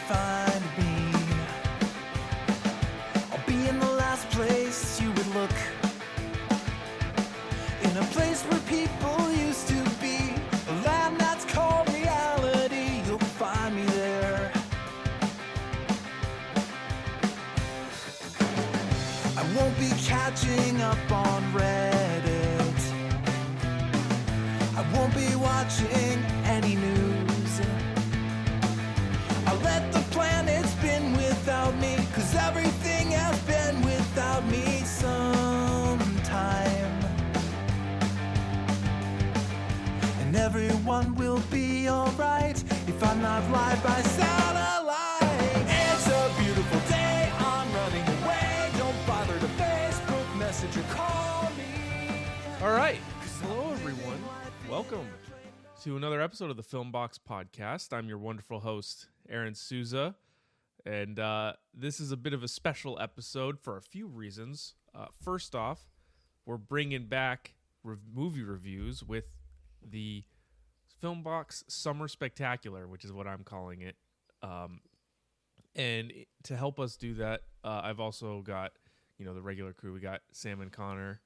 find me. I'll be in the last place you would look, in a place where people used to be, a land that's called reality. You'll find me there. I won't be catching up on Reddit. I won't be watching any news. I'll let the planet spin without me, 'cause everything has been without me sometime. And everyone will be alright if I'm not live by satellite. It's a beautiful day, I'm running away. Don't bother to Facebook message or call me. All right. Hello, everyone. Welcome to another episode of the Filmbox Podcast. I'm your wonderful host, Aaron Souza, and this is a bit of a special episode for a few reasons. First off, we're bringing back movie reviews with the Filmbox Summer Spectacular, which is what I'm calling it. And to help us do that, I've also got, the regular crew. We got Sam and Connor,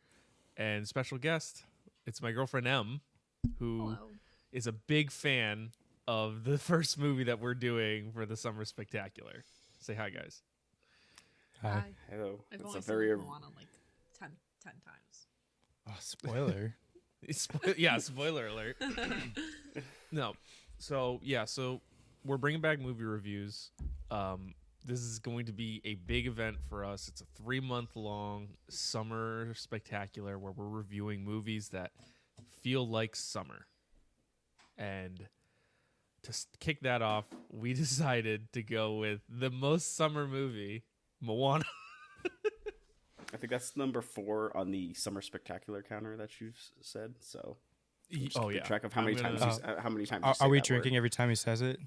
and special guest. It's my girlfriend M, who is a big fan of the first movie that we're doing for the Summer Spectacular. Say hi, guys. Hi. Hello. I've It's only a very seen Moana like 10 times. Oh, spoiler. Spoiler alert. No. So we're bringing back movie reviews. This is going to be a big event for us. It's a 3-month-long summer spectacular where we're reviewing movies that feel like summer. And to kick that off, we decided to go with the most summer movie, Moana. I think that's number 4 on the Summer Spectacular counter that you've said. So, just keep track of how many times. How many times? Are we drinking every time he says it?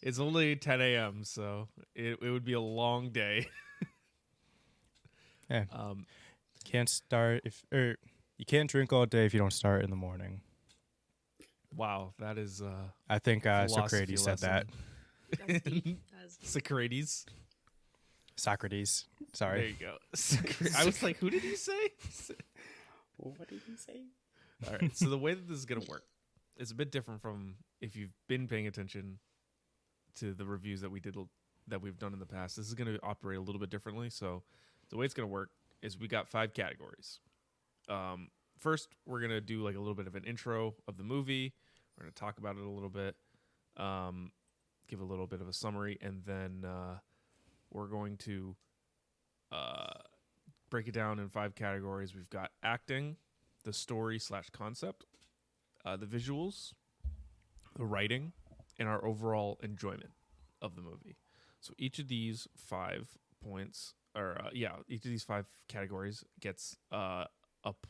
It's only 10 a.m., so it would be a long day. Yeah. You can't drink all day if you don't start in the morning. Wow, that is. I think Socrates said that. That's deep. Socrates. Socrates. Sorry. There you go. I was like, who did he say? What did he say? All right. So the way that this is going to work is a bit different from if you've been paying attention to the reviews that we've done in the past. This is going to operate a little bit differently. So the way it's going to work is we got 5 categories. First, we're going to do like a little bit of an intro of the movie. We're going to talk about it a little bit, give a little bit of a summary, and then we're going to break it down in 5 categories. We've got acting, the story/concept, the visuals, the writing, and our overall enjoyment of the movie. So each of these 5 points, each of these 5 categories gets a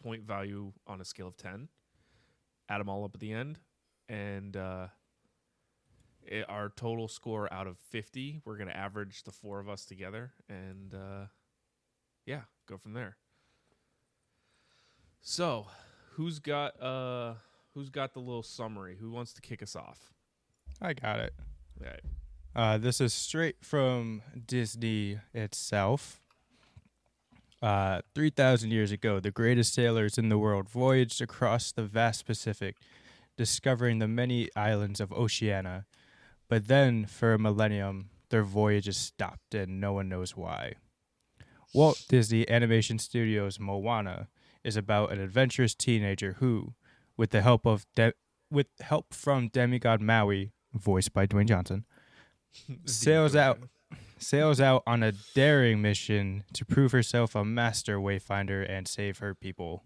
point value on a scale of 10. Add them all up at the end, and our total score out of 50, we're going to average the 4 of us together, and go from there. So, who's got the little summary? Who wants to kick us off? I got it. Okay. This is straight from Disney itself. 3,000 years ago, the greatest sailors in the world voyaged across the vast Pacific, discovering the many islands of Oceania. But then, for a millennium, their voyages stopped, and no one knows why. Walt Disney Animation Studios' Moana is about an adventurous teenager who, with the help from demigod Maui, voiced by Dwayne Johnson, sails out on a daring mission to prove herself a master wayfinder and save her people.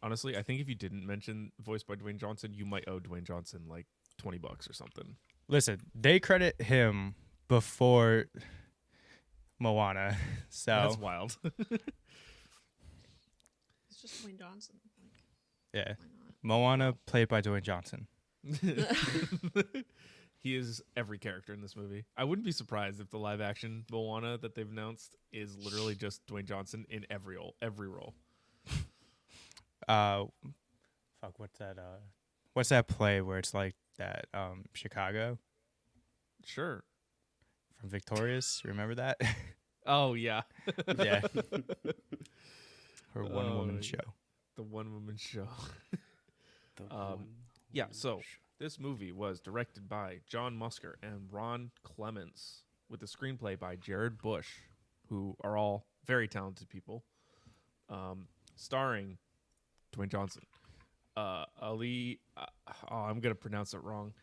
Honestly, I think if you didn't mention voiced by Dwayne Johnson, you might owe Dwayne Johnson like $20 or something. Listen, they credit him before Moana, so that's wild. It's just Dwayne Johnson. Yeah, Moana played by Dwayne Johnson. He is every character in this movie. I wouldn't be surprised if the live action Moana that they've announced is literally just Dwayne Johnson in every role. What's that play where it's like that Chicago Sure. from Victorious. Remember that? Oh yeah. Yeah. Her one-woman yeah. show. The one woman show. The Yeah, so this movie was directed by John Musker and Ron Clements, with a screenplay by Jared Bush, who are all very talented people. Starring Dwayne Johnson, Ali. I'm gonna pronounce it wrong.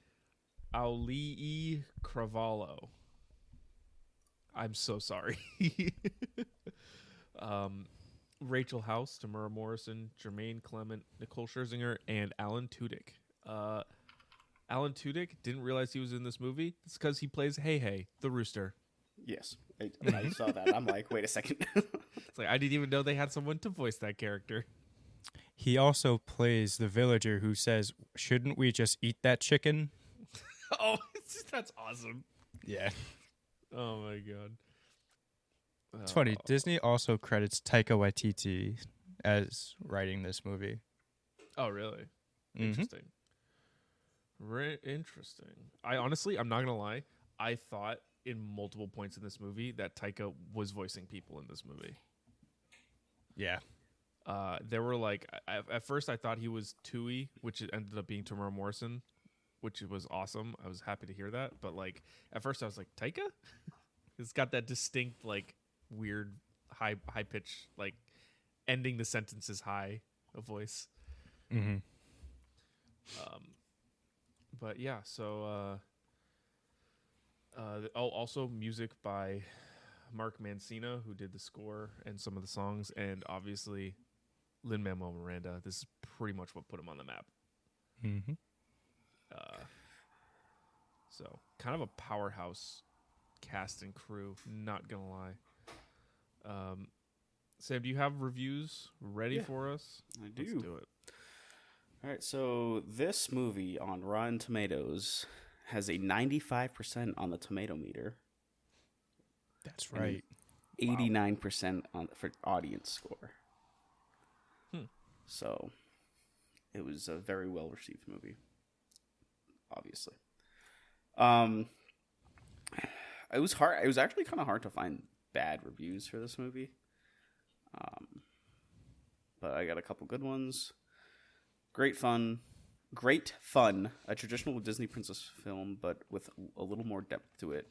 Auli'i Cravalho. I'm so sorry. Rachel House, Tamura Morrison, Jermaine Clement, Nicole Scherzinger, and Alan Tudyk. Alan Tudyk, didn't realize he was in this movie. It's because he plays Hey Hey, the rooster. Yes, I saw that. I'm like, wait a second. It's like, I didn't even know they had someone to voice that character. He also plays the villager who says, "Shouldn't we just eat that chicken?" Oh, that's awesome. Yeah. Oh my god. It's funny. Disney also credits Taika Waititi as writing this movie. Oh, really? Mhm. Interesting. Interesting. I'm not gonna lie. I thought in multiple points in this movie that Taika was voicing people in this movie. Yeah. There were like at first I thought he was Tui, which ended up being Tamara Morrison, which was awesome. I was happy to hear that. But like at first I was like, Taika? It's got that distinct like weird high pitch, like ending the sentences high a voice. Mm-hmm. But yeah, so also music by Mark Mancina, who did the score and some of the songs, and obviously Lin-Manuel Miranda. This is pretty much what put him on the map. Mm-hmm. So kind of a powerhouse cast and crew, not gonna lie. Sam, do you have reviews ready for us? I do. Let's do it. All right, so this movie on Rotten Tomatoes has a 95% on the tomato meter. That's and right. 89% for audience score. So it was a very well received movie. Obviously, it was hard. It was actually kind of hard to find bad reviews for this movie. But I got a couple good ones. Great fun. A traditional Disney princess film, but with a little more depth to it,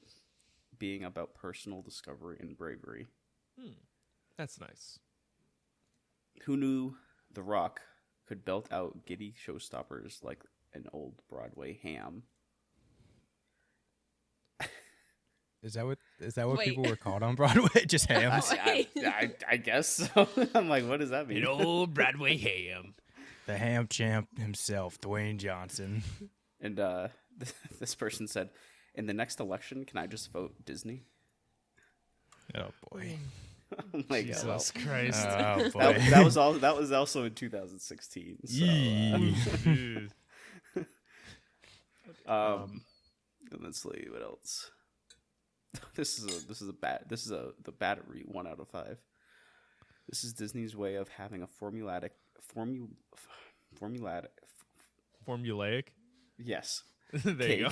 being about personal discovery and bravery. That's nice. Who knew The Rock could belt out giddy showstoppers like an old Broadway ham? Is that what Wait. people were called on Broadway? Just hams? I guess so. I'm like, what does that mean? An old Broadway ham. The ham champ himself, Dwayne Johnson. And this person said, in the next election, can I just vote Disney? Oh boy. I'm like, Jesus well, Christ. Oh boy. that was also in 2016. So, and let's see what else. This is the battery 1 out of 5. This is Disney's way of having a formulaic. Yes. There you go.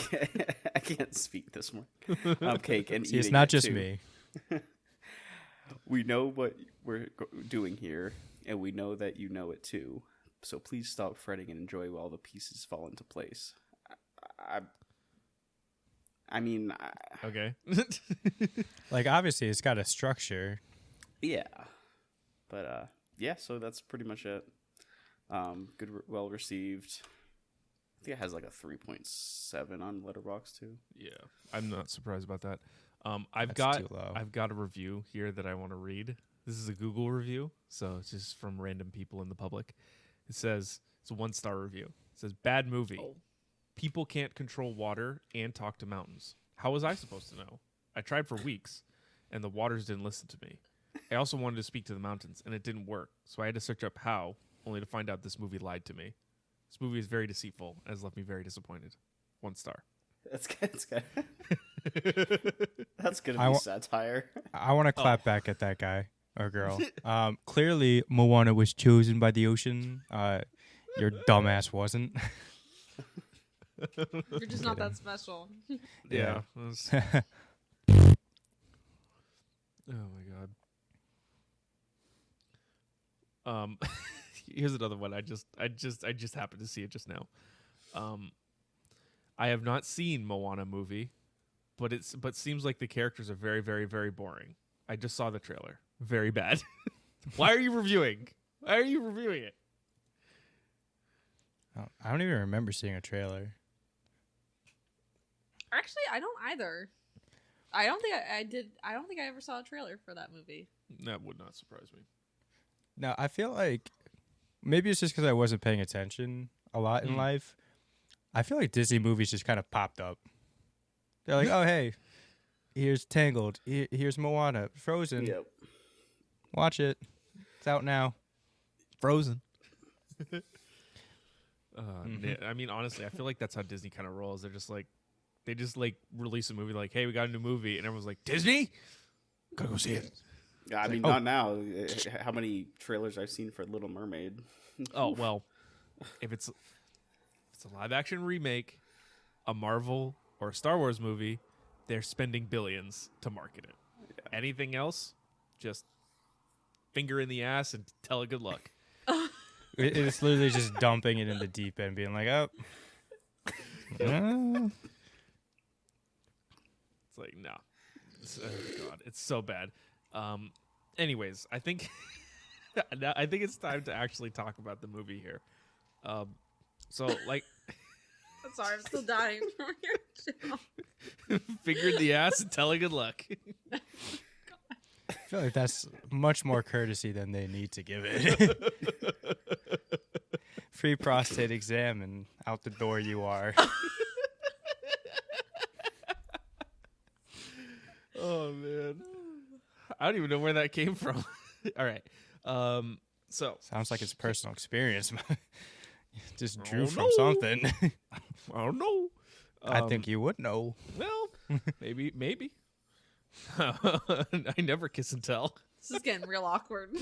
I can't speak this morning. Cake and See, it's eating not it, just too. me. We know what we're doing here, and we know that you know it too. So please stop fretting and enjoy while the pieces fall into place. I mean, Okay. Like, obviously, it's got a structure. yeah, but yeah. So that's pretty much it. Good, well received. I think it has like a 3.7 on Letterboxd too. Yeah, I'm not surprised about that. I've That's got too low. I've got a review here that I want to read. This is a Google review, so it's just from random people in the public. It says it's a 1-star review. It says bad movie. Oh. People can't control water and talk to mountains. How was I supposed to know? I tried for weeks, and the waters didn't listen to me. I also wanted to speak to the mountains, and it didn't work. So I had to search up how, only to find out this movie lied to me. This movie is very deceitful and has left me very disappointed. 1 star. That's good. That's gonna be I wa- satire. I want to clap back at that guy or girl. Clearly, Moana was chosen by the ocean. Your dumbass wasn't. You're just not that special. Yeah. Oh my god. Here's another one. I just happened to see it just now. I have not seen Moana movie, but seems like the characters are very, very, very boring. I just saw the trailer. Very bad. Why are you reviewing? Why are you reviewing it? I don't even remember seeing a trailer. Actually, I don't either. I don't think I did. I don't think I ever saw a trailer for that movie. That would not surprise me. No, I feel like maybe it's just because I wasn't paying attention a lot in life. I feel like Disney movies just kind of popped up. They're like, oh, hey, here's Tangled. Here's Moana. Frozen. Yep. Watch it. It's out now. Frozen. I mean, honestly, I feel like that's how Disney kind of rolls. They're just like, release a movie like, hey, we got a new movie. And everyone's like, Disney? Gotta go see it. Yeah, I mean, not now. How many trailers I've seen for Little Mermaid? Oh, well, if it's a live action remake, a Marvel or a Star Wars movie, they're spending billions to market it. Yeah. Anything else, just finger in the ass and tell it good luck. It's literally just dumping it in the deep end, being like, oh. It's like, no. Oh, God, it's so bad. Anyways, I think it's time to actually talk about the movie here. So, like... I'm sorry, I'm still dying from your show. Finger in the ass and tell it good luck. I feel like that's much more courtesy than they need to give it. Free prostate exam and out the door you are. Oh, man. I don't even know where that came from. All right. So Sounds like it's personal experience. Just drew Oh, from no. something. I don't know. I think you would know. Well, maybe. I never kiss and tell. This is getting real awkward.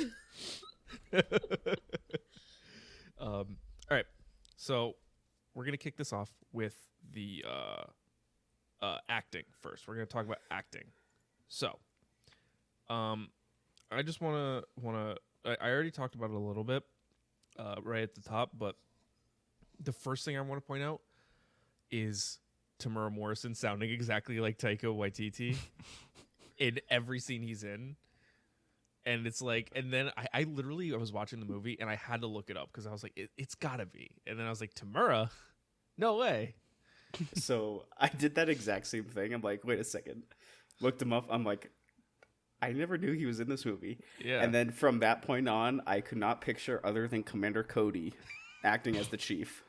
All right. So we're gonna kick this off with the acting first. We're gonna talk about acting. So, I just wanna. I already talked about it a little bit, right at the top, but the first thing I want to point out is Tamura Morrison sounding exactly like Taika Waititi in every scene he's in. And it's like, and then I literally was watching the movie and I had to look it up because I was like, it's gotta be. And then I was like, Tamura? No way. So I did that exact same thing. I'm like, wait a second. Looked him up. I'm like, I never knew he was in this movie. Yeah. And then from that point on, I could not picture other than Commander Cody acting as the chief.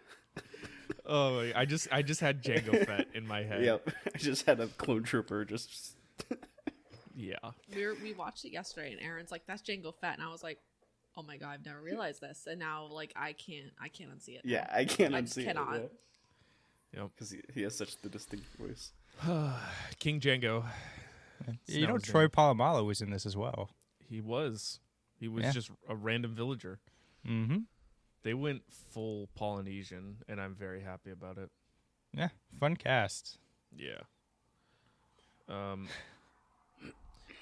Oh, I just had Django Fett in my head. Yep. I just had a clone trooper just... Yeah. We watched it yesterday, and Aaron's like, "That's Django Fett," and I was like, "Oh my god, I've never realized this." And now, like, I can't unsee it. Yeah, I can't I just unsee cannot. it. Yep. Because he has such the distinct voice. King Django. You know, Snell's Troy name. Polamalu was in this as well. He was Yeah. just a random villager. Mm-hmm. They went full Polynesian, and I'm very happy about it. Yeah, fun cast. Yeah.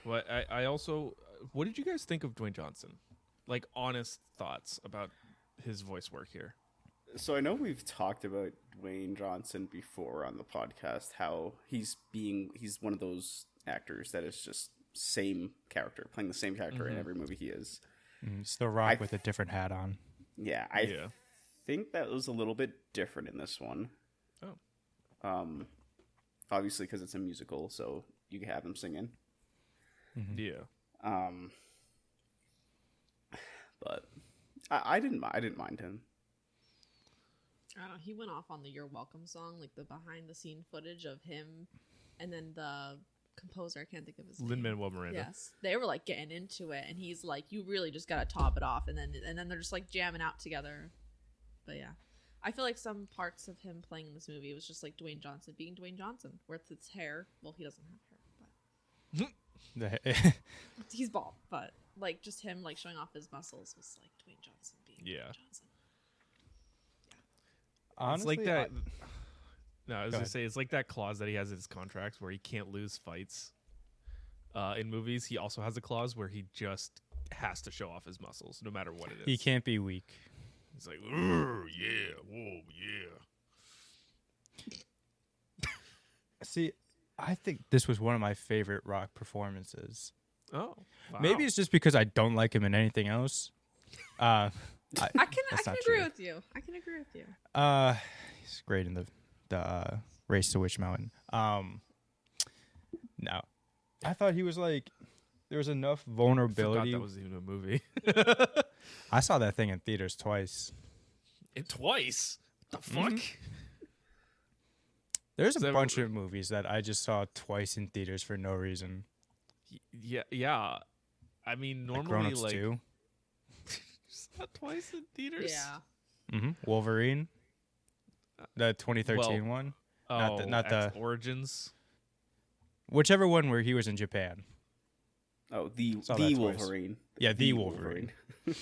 What I also, what did you guys think of Dwayne Johnson? Like, honest thoughts about his voice work here. So I know we've talked about Dwayne Johnson before on the podcast, how he's one of those actors that is just same character, playing the same character in every movie he is. It's The Rock with a different hat on. Yeah, I think that was a little bit different in this one. Oh. Obviously because it's a musical, so you can have him singing. Yeah. But I didn't mind him. I don't know. He went off on the "You're Welcome" song, like the behind the scene footage of him, and then the composer, I can't think of his name. Lin-Manuel Miranda. Yes, they were like getting into it, and he's like, "You really just gotta top it off," and then they're just like jamming out together. But yeah, I feel like some parts of him playing in this movie was just like Dwayne Johnson being Dwayne Johnson, where it's his hair. Well, he doesn't have hair, but he's bald. But like just him like showing off his muscles was like Dwayne Johnson being Dwayne Johnson. Honestly, it's like that. No, I was Go gonna ahead. say it's like that clause that he has in his contracts where he can't lose fights. In movies, he also has a clause where he just has to show off his muscles, no matter what it is. He can't be weak. He's like, yeah, whoa, yeah. See, I think this was one of my favorite Rock performances. Oh, wow. Maybe it's just because I don't like him in anything else. I can That's not agree true. with you. I can agree with you. He's great in the Race to Witch Mountain. No, I thought he was like there was enough I forgot vulnerability. that was even a movie. I saw that thing in theaters twice. And twice. What the fuck? There's Is a that- bunch of movies that I just saw twice in theaters for no reason. Yeah. I mean, Like normally, Grown-ups like, 2. saw twice in theaters. Yeah. Wolverine, the 2013 Well, one, Oh, not the Origins. whichever one where he was in Japan. Oh, the Saw that twice. Wolverine. Yeah, the Wolverine. Uh,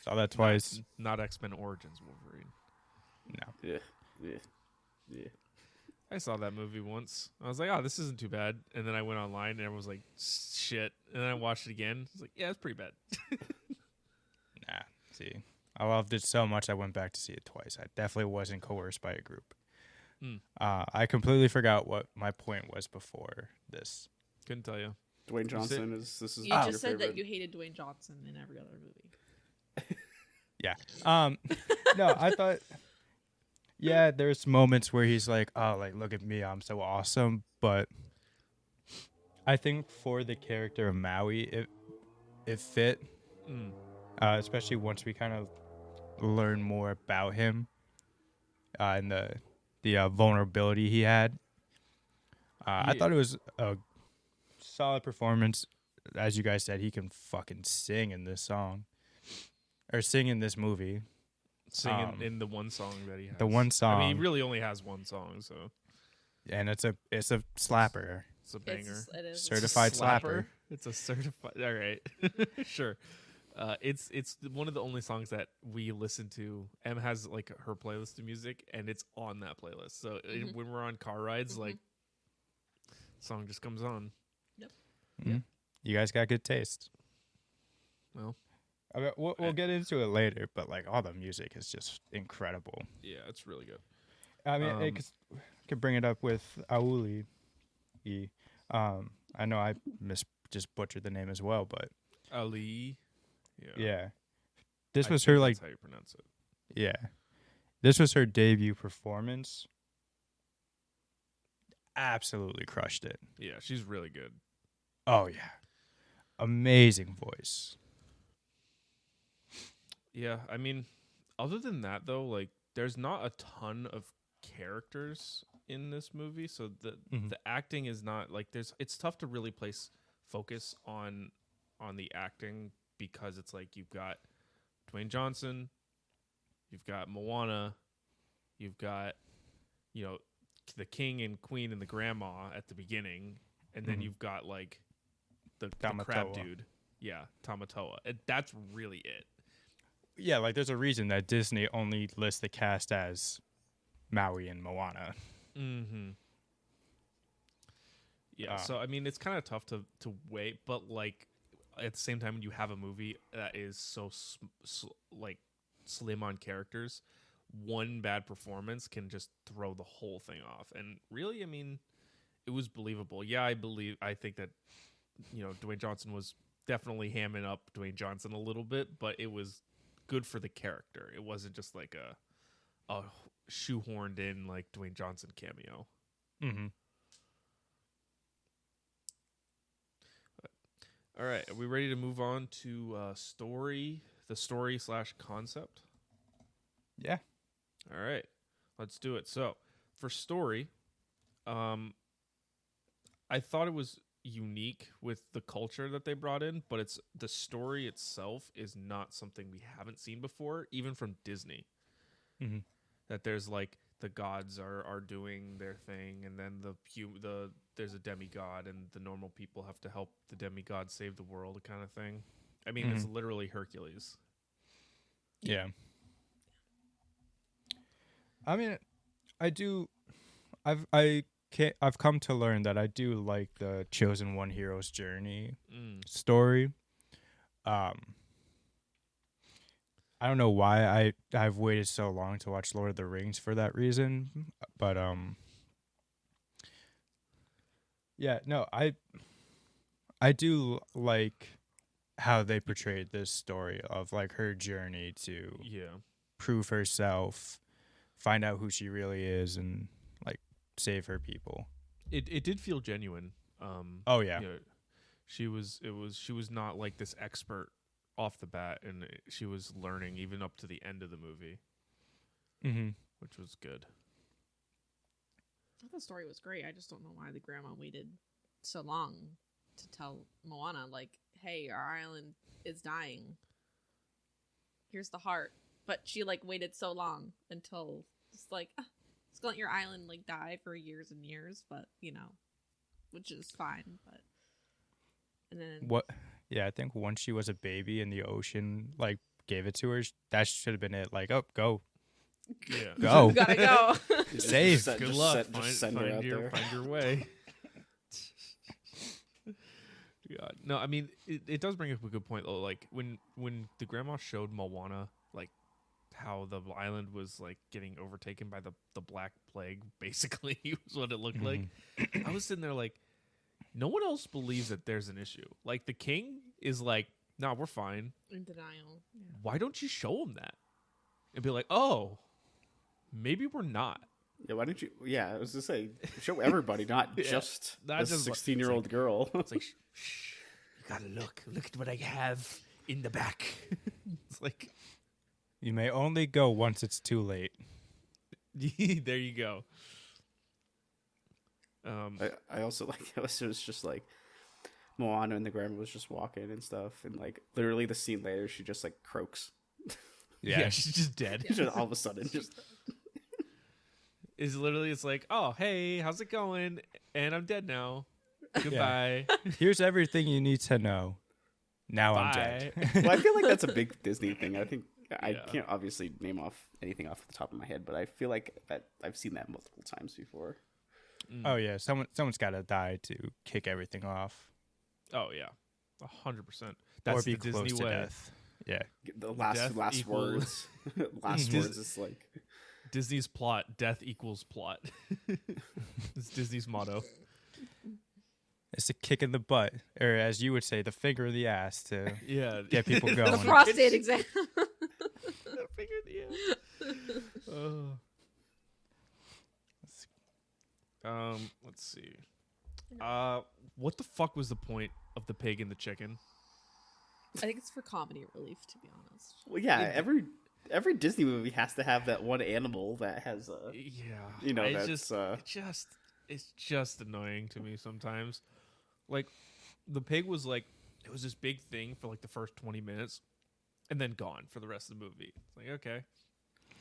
Saw that twice. not X-Men Origins Wolverine. No. Yeah, yeah, yeah. I saw that movie once. I was like, oh, this isn't too bad. And then I went online and everyone was like, shit. And then I watched it again. I was like, yeah, it's pretty bad. Nah. See, I loved it so much I went back to see it twice. I definitely wasn't coerced by a group. I completely forgot what my point was before this. Couldn't tell you. Dwayne Johnson is this is You your just said favorite. that you hated Dwayne Johnson in every other movie. Yeah. No, I thought. Yeah, there's moments where he's like, "Oh, like look at me, I'm so awesome." But I think for the character of Maui, it fit, especially once we kind of learn more about him and the vulnerability he had. I thought it was a solid performance. As you guys said, he can fucking sing in this song, or sing in this movie. Singing in the one song that he has. The one I mean, song. he really only has one song, so And it's a slapper. it's a banger. It is. Certified slapper. It's a certified. All right, sure. It's one of the only songs that we listen to. Em has like her playlist of music, and it's on that playlist. So when we're on car rides, like, song just comes on. You guys got good taste. Well, I mean, we'll get into it later, but like all the music is just incredible. yeah, it's really good. I mean, it could bring it up with Auli. I know I just butchered the name as well, but Ali. yeah, this I was think her like that's how you pronounce it. yeah, this was her debut performance. Absolutely crushed it. Yeah, she's really good. Oh yeah, amazing voice. Yeah, I mean, other than that though, like there's not a ton of characters in this movie, so the acting is not like it's tough to really place focus on the acting because it's like you've got Dwayne Johnson, you've got Moana, you've got the king and queen and the grandma at the beginning, and then you've got like the crab Tamatoa. dude. Yeah, Tamatoa. And that's really it. Yeah, like there's a reason that Disney only lists the cast as Maui and Moana. Mm-hmm. Yeah, so I mean, it's kind of tough to wait, but like at the same time, when you have a movie that is so like slim on characters, one bad performance can just throw the whole thing off. And really, I mean, it was believable. Yeah, I think that Dwayne Johnson was definitely hamming up Dwayne Johnson a little bit, but it was good for the character. It wasn't just like a shoehorned in like Dwayne Johnson cameo. Mm-hmm. All right, are we ready to move on to the story/concept? Yeah. All right, let's do it. So, for story, I thought it was unique with the culture that they brought in, but the story itself is not something we haven't seen before, even from Disney. Mm-hmm. That there's like the gods are doing their thing, and then there's a demigod, and the normal people have to help the demigod save the world, kind of thing. I mean, it's literally Hercules. Yeah. I mean, I do. I've come to learn that I do like the chosen one hero's journey Mm. story. I don't know why I've waited so long to watch Lord of the Rings for that reason, but yeah, no, I do like how they portrayed this story of like her journey to Yeah. prove herself, find out who she really is, and like save her people. It did feel genuine. Oh yeah, she was not like this expert off the bat, and she was learning even up to the end of the movie, mm-hmm. which was good. I thought the story was great. I just don't know why the grandma waited so long to tell Moana, like, hey, our island is dying. Here's the heart. But she, like, waited so long until it's like, it's gonna let your island, like, die for years and years, but, you know, which is fine, but. And then. What? Yeah, I think once she was a baby and the ocean like gave it to her, that should have been it. Like, oh, go, Yeah. go, You gotta go. save. Good luck. Find your way. God. No, I mean it does bring up a good point though. Like when the grandma showed Moana like how the island was like getting overtaken by the Black Plague, basically was what it looked like. I was sitting there like, no one else believes that there's an issue. Like the king is like, nah, we're fine. In denial. Yeah. Why don't you show him that? And be like, oh, maybe we're not. Yeah, why don't you? Yeah, I was to say, show everybody, not Yeah, just not a just 16-year-old girl. It's like, shh, you gotta look at what I have in the back. It's like, You may only go once it's too late. there you go. I also like it was just like Moana and the grandma was just walking and stuff, and like literally the scene later, she just like croaks. Yeah, she's just dead. Just all of a sudden, just Is literally, it's like, oh, hey, how's it going? And I'm dead now. Goodbye. Here's everything you need to know. Now I'm Bye. dead. well, I feel like that's a big Disney thing. I think I Yeah. can't obviously name off anything off the top of my head, but I feel like that I've seen that multiple times before. Oh yeah, someone's got to die to kick everything off, Oh yeah, 100%. That's or be the close Disney to way. death. Yeah, The last Death equals- words, last words is like Disney's plot: death equals plot. It's Disney's motto. it's a kick in the butt, or as you would say, the finger in the ass to Yeah, get people The going. prostate exam. Figured, yeah. Let's see. What the fuck was the point of the pig and the chicken? I think it's for comedy relief, to be honest. well, yeah. Every Disney movie has to have that one animal that has a Yeah, you know it's that's it's just annoying to me sometimes. Like the pig was like, it was this big thing for like the first 20 minutes, and then gone for the rest of the movie. It's like, okay,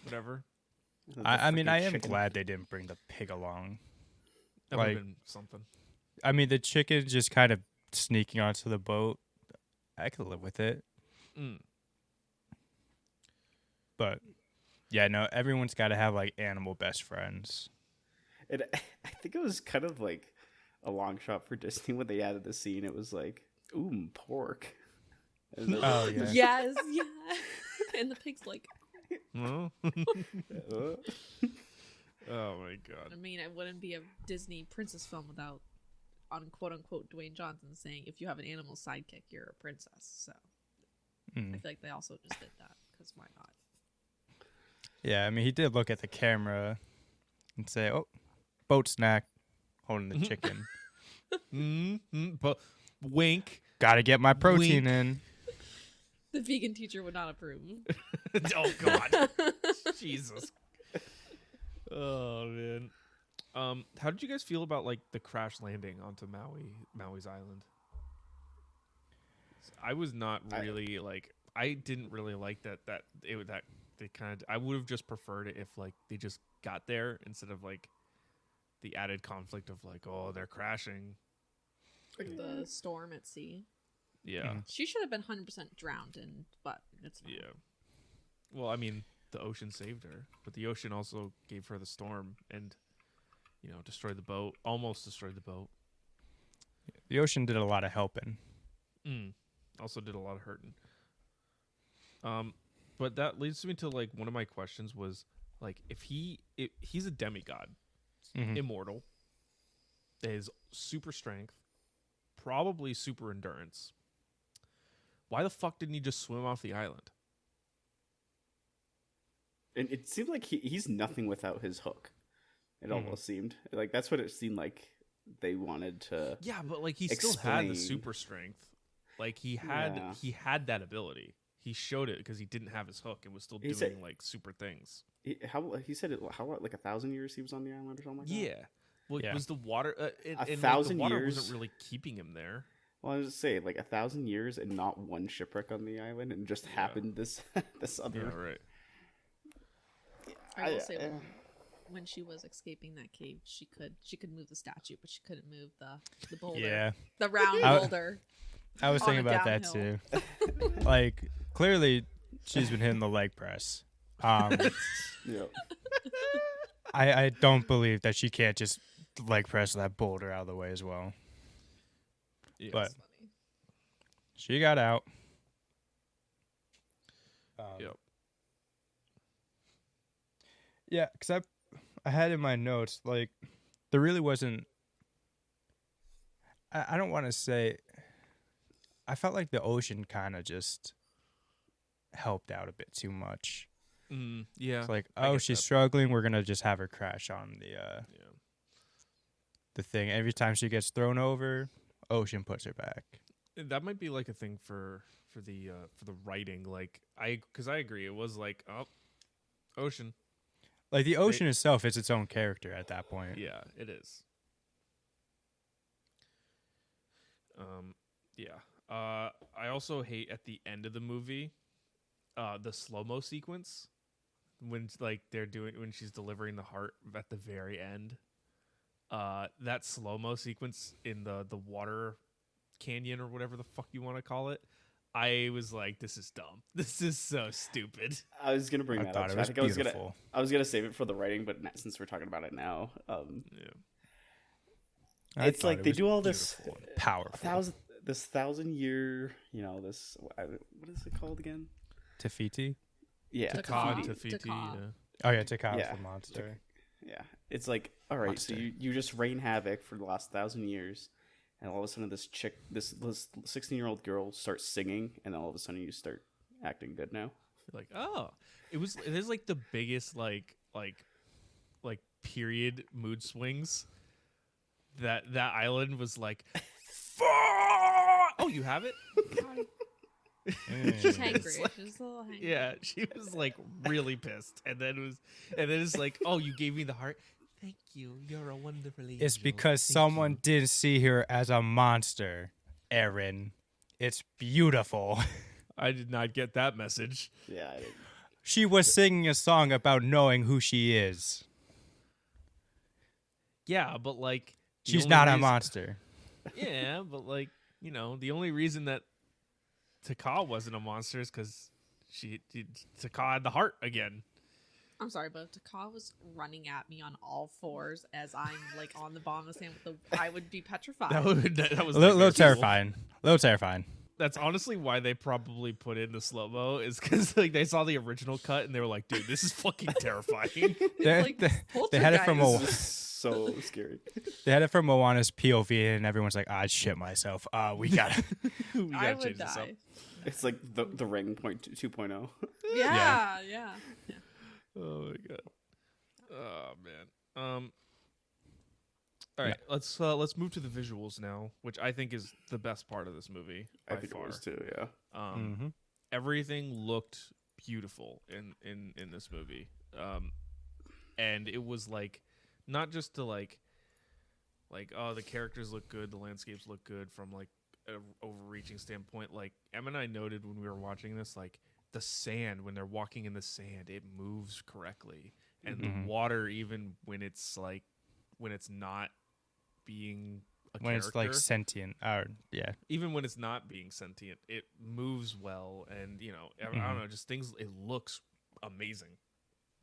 whatever. I mean, freaking I am chicken. glad they didn't bring the pig along. That would Like- have been something. I mean, the chicken just kind of sneaking onto the boat. I could live with it, Mm. but yeah, no, everyone's got to have like animal best friends. And I think it was kind of like a long shot for Disney when they added the scene. It was like, ooh, pork. And then, Oh yeah, Yes, yeah. And the pig's like, Oh. uh, Oh my god. I mean, it wouldn't be a Disney princess film without, on quote unquote, Dwayne Johnson saying, if you have an animal sidekick, you're a princess. So I Mm. feel like they also just did that, because why not? Yeah. I mean, he did look at the camera and say, "Oh, boat snack, holding the chicken. But wink. Got to get my protein Wink. in." The vegan teacher would not approve. Oh god. Jesus. Oh man. How did you guys feel about like the crash landing onto Maui's island? I was not really like, I didn't really like that they kind of, I would have just preferred it if like they just got there instead of like the added conflict of like, oh, they're crashing. The storm at sea. Yeah. Mhm. She should have been 100% drowned in, but it's fine. Yeah. Well, I mean, the ocean saved her, but the ocean also gave her the storm, and destroyed the boat, almost destroyed the boat. The ocean did a lot of helping. Also did a lot of hurting. But that leads me to like one of my questions was like if he's a demigod, immortal, is super strength, probably super endurance. Why the fuck didn't he just swim off the island? And it seemed like he's nothing without his hook. It almost seemed like that's what it seemed like they wanted to. Yeah, but like he still had the explain. super strength. Like he had that ability. He showed it because he didn't have his hook and was still doing like super things. He said it how like 1,000 years he was on the island or something like that. Yeah. Well, Yeah. was the water? And 1,000 the water years? wasn't really keeping him there. Well, I was just saying like 1,000 years and not one shipwreck on the island, and just happened this other. Yeah, right. I will say when she was escaping that cave, she could move the statue, but she couldn't move the boulder. Yeah. The round I- boulder. I was On thinking a about that downhill. too. Like, clearly, she's been hitting the leg press. Yeah. I don't believe that she can't just leg press that boulder out of the way as well. Yes. But she got out. Yep. Yeah, because I had in my notes, like, there really wasn't. I don't want to say. I felt like the ocean kind of just helped out a bit too much. Yeah. It's like, I oh, get she's that. struggling. We're gonna just have her crash on Yeah. the thing. Every time she gets thrown over, ocean puts her back. That might be like a thing for the writing. Like because I agree. It was like ocean. Like the ocean itself is its own character at that point. Yeah, it is. Yeah. I also hate at the end of the movie, the slow-mo sequence when like when she's delivering the heart at the very end. That slow-mo sequence in the water canyon or whatever the fuck you want to call it. I was like, this is dumb. This is so stupid. I was gonna bring I that thought up. it I was think beautiful. I was gonna save it for the writing, but since we're talking about it now, Yeah. it's thought like it they was do all this beautiful and powerful. 1,000-year, this what is it called again? Tafiti. Yeah, Taka. Tafiti, Taka. yeah. Oh yeah, Taka's Yeah. the monster. Yeah, it's like, all right, so Monster. you just rain havoc for the last 1,000 years, and all of a sudden this 16-year-old girl starts singing, and all of a sudden you start acting good now. Like, oh, it is like the biggest like period mood swings. That island was like, fuck! Oh, you have it? She's hangry. She's a little hangry. Yeah, she was like really pissed, and then it's like, oh, you gave me the heart. Thank you. You're a wonderful angel. It's because Thank someone you." didn't see her as a monster, Aaron. It's beautiful. I did not get that message. Yeah, I didn't. She was singing a song about knowing who she is. Yeah, but like the She's only not a reason- monster. Yeah, but like the only reason that Taka wasn't a monster is because Taka had the heart again. I'm sorry, but if Taka was running at me on all fours as I'm like on the bottom of the sand I would be petrified. That was A little like, terrifying. A little terrifying. That's honestly why they probably put in the slow mo is because like they saw the original cut and they were like, dude, this is fucking terrifying. They, like they had it from poltergeist. So scary. they had it from Moana's POV, and everyone's like, "I shit myself. We gotta." We I gotta would change this up. die. It's like the Ring 2.0. Yeah, yeah. Oh my god. Oh man. All right, let's move to the visuals now, which I think is the best part of this movie by I think far. it was too. Yeah. Everything looked beautiful in this movie, and it was like not just to like oh, the characters look good, the landscapes look good from like an overreaching standpoint. Like Em and I noted when we were watching this, like the sand, when they're walking in the sand, it moves correctly, and the water, even when it's not being a When character, it's like sentient, yeah. even when it's not being sentient, it moves well, and I don't know, just things. It looks amazing.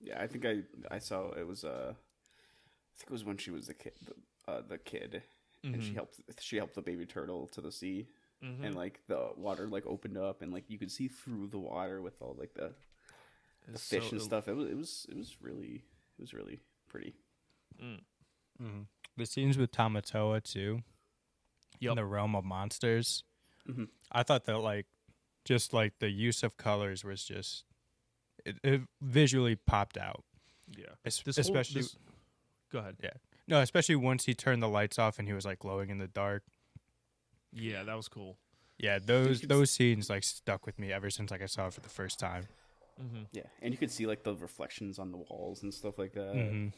Yeah, I think I saw it was think it was when she was the kid, and Mm-hmm. she helped the baby turtle to the sea, and like the water like opened up, and like you could see through the water with all like the fish and stuff. It was really pretty. The scenes with Tamatoa too, in Yep. the realm of monsters. Mhm. I thought that like just like the use of colors was just it visually popped out. Yeah. Especially Go ahead. yeah. No, especially once he turned the lights off and he was like glowing in the dark. Yeah, that was cool. Yeah, could those scenes like stuck with me ever since like I saw it for the first time. Mm-hmm. Yeah, and you could see like the reflections on the walls and stuff like that. Mm-hmm.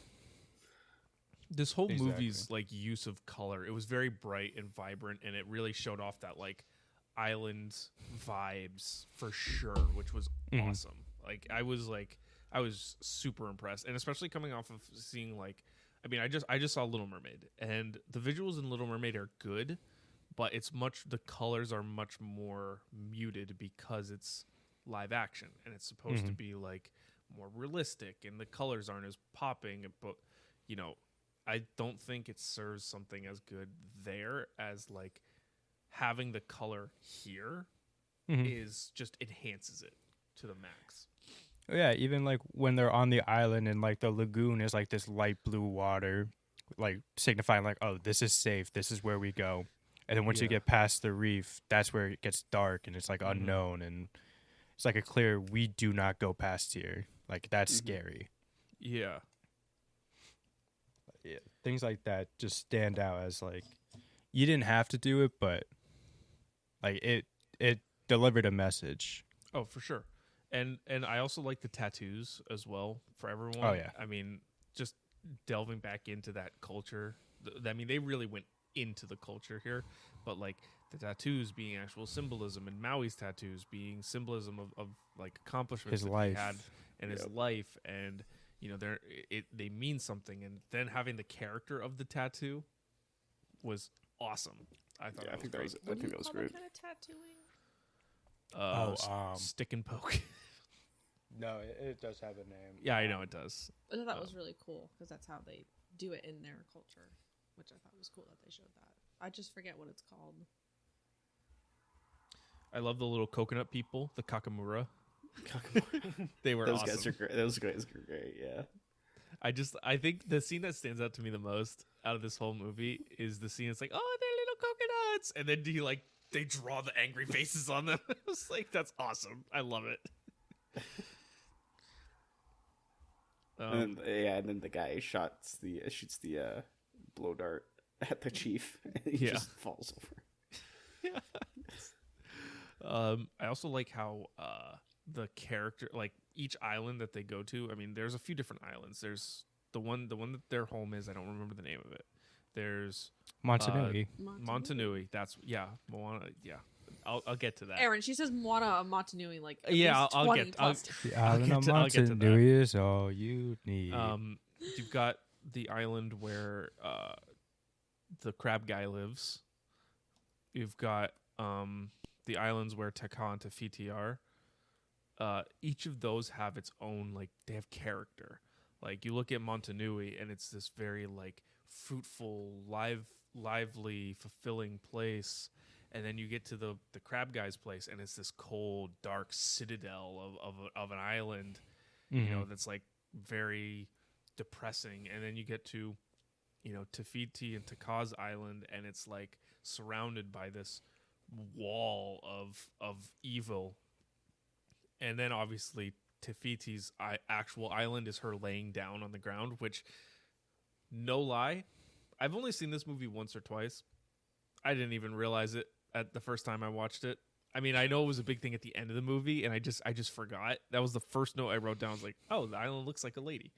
This whole Exactly. movie's like use of color, it was very bright and vibrant, and it really showed off that like island vibes for sure, which was Mhm. awesome. I was super impressed, and especially coming off of seeing like, I mean, I just saw Little Mermaid, and the visuals in Little Mermaid are good, but the colors are much more muted because it's live action, and it's supposed to be like more realistic, and the colors aren't as popping, but you know, I don't think it serves something as good there as like having the color here is just enhances it to the max. Yeah, even like when they're on the island and like the lagoon is like this light blue water, like signifying like, oh, this is safe, this is where we go. And then once you Yeah. get past the reef, that's where it gets dark and it's like unknown, and it's like a clear we do not go past here. Like that's scary. Yeah. Yeah, things like that just stand out as like you didn't have to do it, but like it delivered a message. Oh, for sure. And I also like the tattoos as well for everyone. Oh, yeah. I mean, just delving back into that culture. I mean, they really went into the culture here, but like the tattoos being actual symbolism, and Maui's tattoos being symbolism of like accomplishments His that life. he had in his life, and you know they mean something, and then having the character of the tattoo was awesome. I thought Yeah, I that think was that great. was I think that was great. kind of tattooing? Stick and poke. No, it does have a name. Yeah, I know it does. I thought that was really cool because that's how they do it in their culture, which I thought was cool that they showed that. I just forget what it's called. I love the little coconut people, the Kakamura. They were Those awesome. guys are great. Those guys are great. Yeah. I think the scene that stands out to me the most out of this whole movie is the scene. It's like, oh, they're little coconuts, and then they draw the angry faces on them. I was like, that's awesome. I love it. And then the guy shoots the blow dart at the chief, and he Yeah. just falls over. I also like how the character, like each island that they go to. I mean, there's a few different islands. There's the one that their home is. I don't remember the name of it. There's Montanui. Montanui. That's Moana. Yeah, I'll get to that. Aaron, she says Moana Montanui like at Yeah, least I'll 20 get- plus The I'll island get of to that. Montanui is all you need. You've got the island where the crab guy lives. You've got the islands where Tekka and Tafiti are. Each of those have its own, like, they have character. Like, you look at Montanui, and it's this very, like, fruitful, lively, fulfilling place. And then you get to the crab guy's place, and it's this cold, dark citadel of an island, you know, that's, like, very depressing. And then you get to, you know, Tafiti and Taka's island, and it's, like, surrounded by this wall of evil. And then obviously Tafiti's actual island is her laying down on the ground, which, no lie, I've only seen this movie once or twice. I didn't even realize it at the first time I watched it. I mean, I know it was a big thing at the end of the movie, and I just forgot. That was the first note I wrote down. I was like, oh, the island looks like a lady.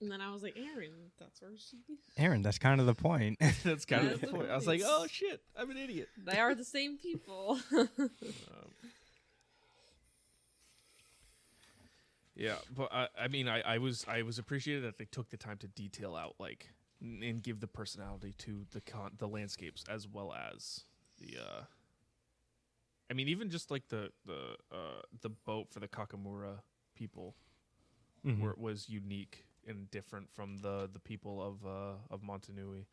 And then I was like, Aaron, that's where she. Aaron, that's kind of the point. That's kind of That's the the point. I was like, point. oh shit, I'm an idiot. They are the same people. Yeah, but I mean, I was appreciated that they took the time to detail out, like, and give the personality to the landscapes as well as the. I mean, even just like the boat for the Kakamura people was unique and different from the people of Montanui.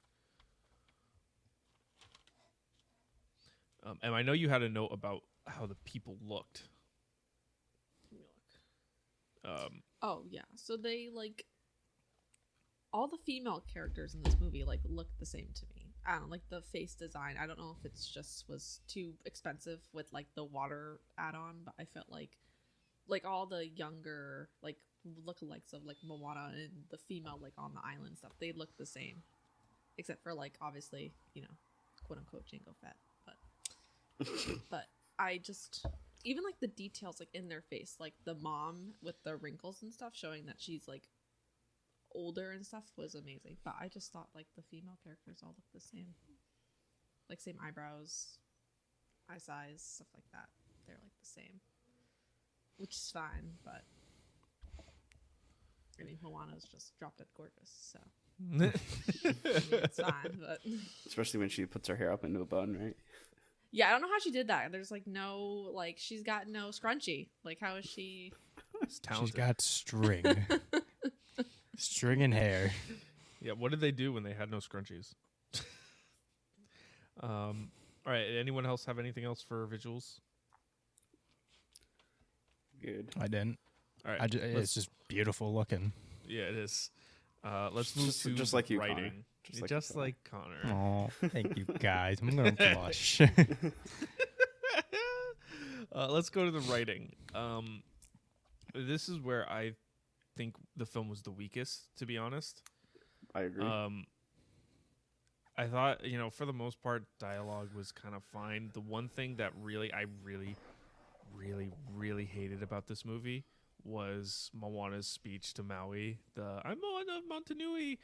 And I know you had a note about how the people looked. Oh yeah, so they like all the female characters in this movie like look the same to me. I don't know, like the face design. I don't know if it's just was too expensive with like the water add-on, but I felt like all the younger like lookalikes of like Moana and the female like on the island stuff, they look the same, except for like obviously quote unquote Jango Fett, but I just even like the details like in their face, like the mom with the wrinkles and stuff showing that she's like older and stuff was amazing. But I just thought like the female characters all look the same, like same eyebrows, eye size, stuff like that. They're like the same, which is fine. But I mean, Moana's just drop dead gorgeous, so I mean, it's fine. But Especially when she puts her hair up into a bun, right? yeah, I don't know how she did that. There's like no like she's got no scrunchie. Like how is she? It's talented. She's got string. String and hair. Yeah, what did they do when they had no scrunchies? All right, anyone else have anything else for visuals? Good. I didn't. All right, It's just beautiful looking. yeah, it is. Let's move to just like you, Connor. writing. Just Just like like, you, Connor. Oh, thank you guys. I'm gonna blush. Let's go to the writing. This is where I think the film was the weakest, to be honest. I agree. I thought, for the most part, dialogue was kind of fine. The one thing that I really, really hated about this movie was Moana's speech to Maui. I'm Moana of Montanui.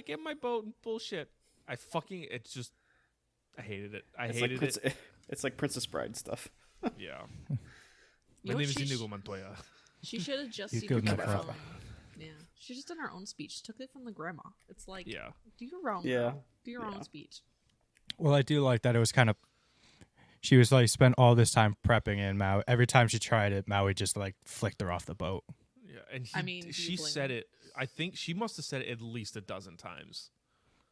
Get my boat and bullshit. I hated it. It's like Princess Bride stuff. Yeah. You My know name what is she Inigo Montoya. She should have just You seen killed her my own. father. Yeah, she just done her own speech. She took it from the grandma. It's like, Yeah. do your own. Yeah. Girl. Do your Yeah. own speech. Well, I do like that it was kind of. She was like spent all this time prepping, and Maui. Every time she tried it, Maui just like flicked her off the boat. Yeah, and I mean, do you she blame said him? it. I think she must have said it at least a dozen times,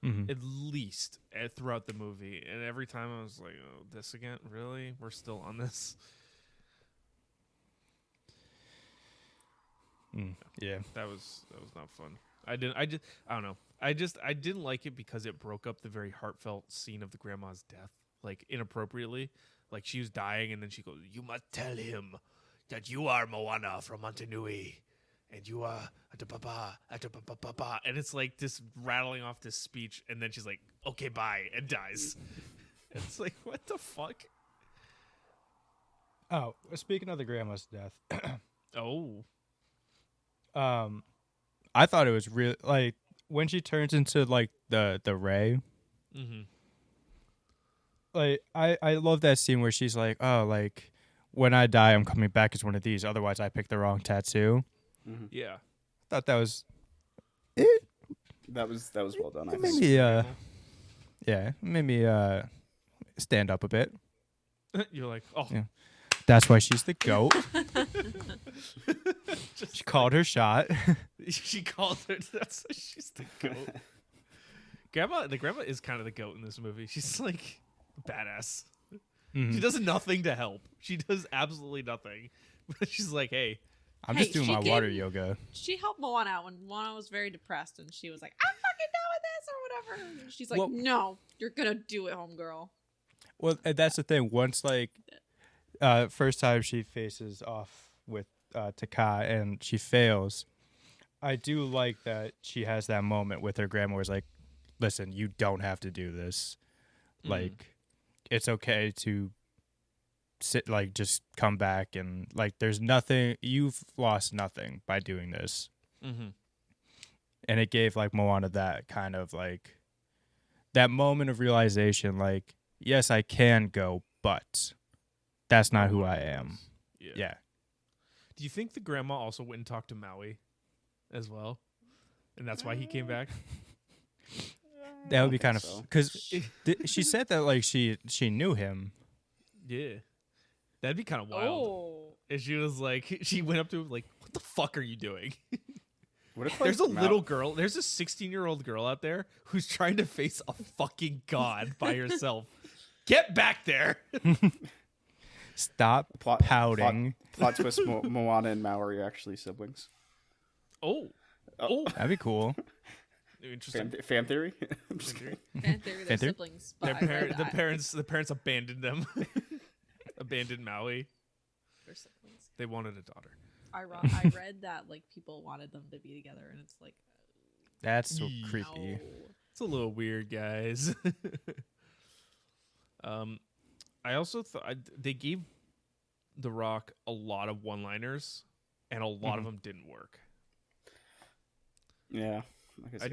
Mm-hmm. at least throughout the movie. And every time I was like, "Oh, this again? Really? We're still on this?" Yeah. That was not fun. I don't know. I didn't like it because it broke up the very heartfelt scene of the grandma's death, like inappropriately. Like she was dying, and then she goes, "You must tell him that you are Moana from Montanui, and you are Atapapa, and it's like this rattling off this speech, and then she's like, "Okay, bye," and dies. It's like, what the fuck? Oh, speaking of the grandma's death, Oh, I thought it was really like when she turns into like the Ray. mm-hmm. Like I love that scene where she's like, "Oh, like when I die, I'm coming back as one of these. Otherwise, I picked the wrong tattoo." Yeah. Thought that was it. That was well done. I It made think. me yeah, it made me stand up a bit. You're like, oh, Yeah. That's why she's the goat. She called her shot. She called her. She's the goat. The grandma is kind of the goat in this movie. She's like badass. Mhm. She does nothing to help. She does absolutely nothing. But she's like, hey, I'm Hey, just doing she my water gave- yoga. She helped Moana out when Moana was very depressed, and she was like, "I'm fucking done with this" or whatever. And she's like, Well- "No, you're gonna do it, homegirl." Well, and that's the thing. Once like first time she faces off with Taka and she fails, I do like that she has that moment with her grandma where it's like, listen, you don't have to do this. Like, it's okay to sit, like, just come back and, like, there's nothing, you've lost nothing by doing this. mm-hmm. And it gave, like, Moana that kind of, like, that moment of realization, like, yes, I can go, but that's not who I am. Yeah. Do you think the grandma also went and talked to Maui as well? And that's why he came back? That would be think kind of, so. because she said that, like, she knew him. Yeah. That'd be kind of wild. Oh, And she was like, she went up to him like, what the fuck are you doing? What if There's a little girl. There's a 16-year-old girl out there who's trying to face a fucking god by herself. Get back there. Stop pouting. Plot twist: Moana and Maui are actually siblings. Oh. That'd be cool. Interesting. Fan theory. I'm just kidding. Fan theory, they're Fan theory? siblings. But I read The parents abandoned them. Abandoned Maui. they're siblings. They wanted a daughter. I read that like people wanted them to be together, and it's like, That's so Yee. creepy. no. It's a little weird, guys. I also thought they gave The Rock a lot of one-liners, and a lot of them didn't work. Yeah. I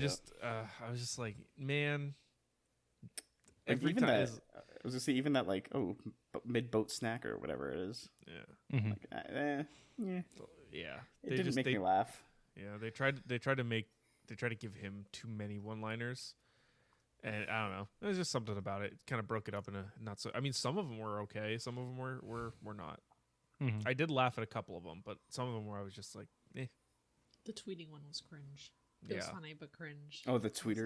was just like, man. Like Every even time that. is- I was gonna say even that like mid boat snack or whatever it is. yeah, Mhm. Like, yeah. yeah. It didn't make me laugh. Yeah, they tried to give him too many one-liners, and I don't know. There's just something about it. It kind of broke it up in a not so. I mean, some of them were okay. Some of them were not. Mhm. I did laugh at a couple of them, but some of them where I was just like, eh. The tweeting one was cringe. It was Yeah. funny but cringe. Oh, the tweet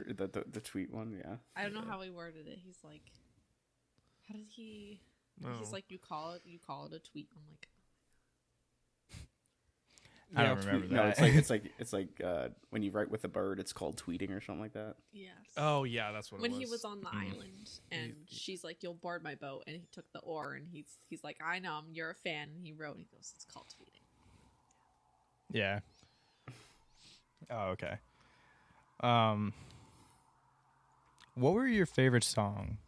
one. Yeah. I don't know how he worded it. He's like, how did he? He's Oh. like, you call it a tweet. I'm like, I Yeah, don't remember No, that. it's like when you write with a bird, it's called tweeting or something like that. yes. Oh yeah, that's what When it was. he was on the island and she's like, "You'll board my boat," and he took the oar and he's like, "I know, you're a fan," and he wrote. And he goes, "It's called tweeting." Yeah. Oh, okay. What were your favorite songs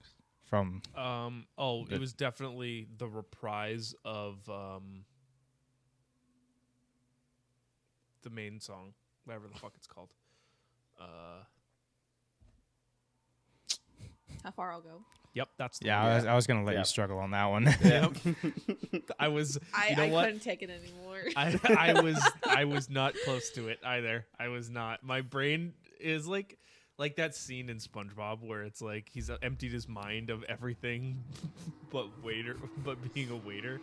from? It was definitely the reprise of the main song, whatever the fuck it's called. How far I'll go? Yep, that's the Yeah, one. I was gonna let Yeah. you struggle on that one. Yep. I was. I You know what? couldn't take it anymore. I was not close to it either. I was not. My brain is like that scene in SpongeBob where it's like he's emptied his mind of everything but being a waiter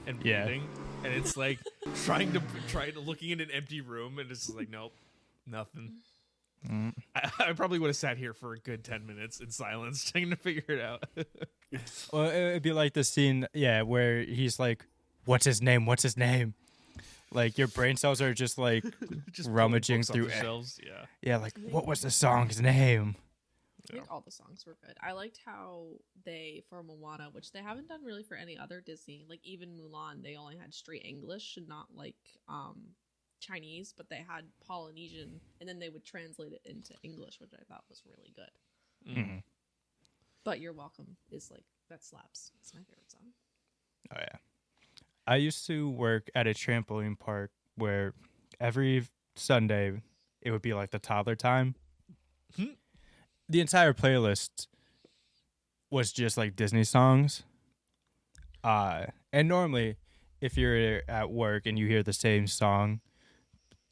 and Yeah. breathing, and it's like looking in an empty room and it's just like nope, nothing. Mm. I probably would have sat here for a good 10 minutes in silence trying to figure it out. Well, it'd be like the scene, yeah, where he's like, "What's his name? What's his name?" Like your brain cells are just like, Just pulling rummaging books off through the it. shelves. Yeah. yeah, like what was the song's name? I think all the songs were good. I liked how they, for Moana, which they haven't done really for any other Disney, like even Mulan, they only had straight English and not like Chinese, but they had Polynesian, and then they would translate it into English, which I thought was really good. Mhm. But You're Welcome is like, that slaps. It's my favorite song. Oh yeah. I used to work at a trampoline park where every Sunday it would be like the toddler time. The entire playlist was just like Disney songs. And normally if you're at work and you hear the same song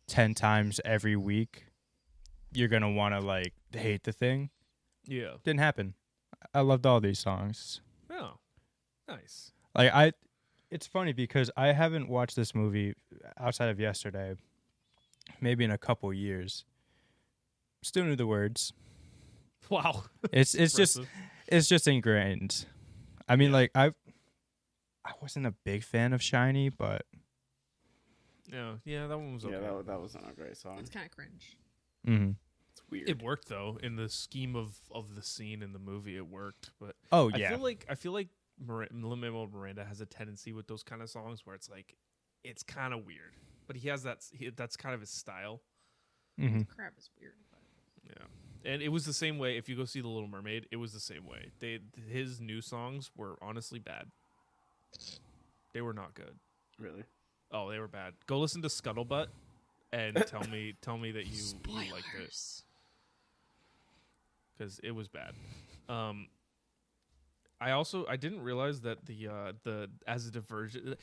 10 times every week, you're going to want to like hate the thing. Yeah. Didn't happen. I loved all these songs. Oh, nice. Like it's funny because I haven't watched this movie outside of yesterday, maybe in a couple years. Still knew the words. Wow. It's just Impressive. it's just ingrained. I mean, like I wasn't a big fan of Shiny, but Yeah, that one was okay. Yeah, that was not a great song. It's kind of cringe. mhm. It's weird. It worked though in the scheme of the scene in the movie. It worked, but Oh I yeah, feel like Lin-Manuel Miranda has a tendency with those kind of songs where it's like it's kind of weird, but he has that's kind of his style. hmm Crab is weird. But Yeah, and it was the same way. If you go see The Little Mermaid, it was the same way. His new songs were honestly bad. They were not good. Really. Oh, they were bad. Go listen to Scuttlebutt and tell me that you liked it, spoilers. because it was bad. I didn't realize that the as a diversion